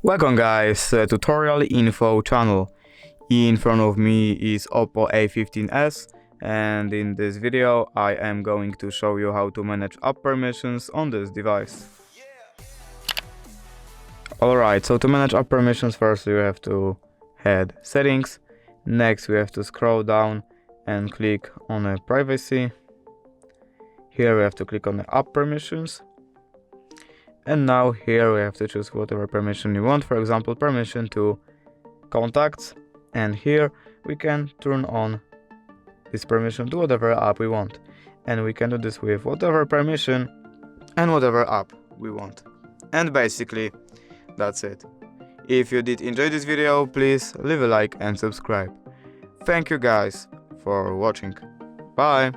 Welcome guys, tutorial info channel. In front of me is OPPO A15s, and in this video I am going to show you how to manage app permissions on this device. Alright, so to manage app permissions, first you have to head settings, next we have to scroll down and click on privacy. Here we have to click on the app permissions. And now here we have to choose whatever permission you want, for example permission to contacts, and here we can turn on this permission to whatever app we want, and we can do this with whatever permission and whatever app we want. And basically that's it. If you did enjoy this video, please leave a like and subscribe. Thank you guys for watching. Bye!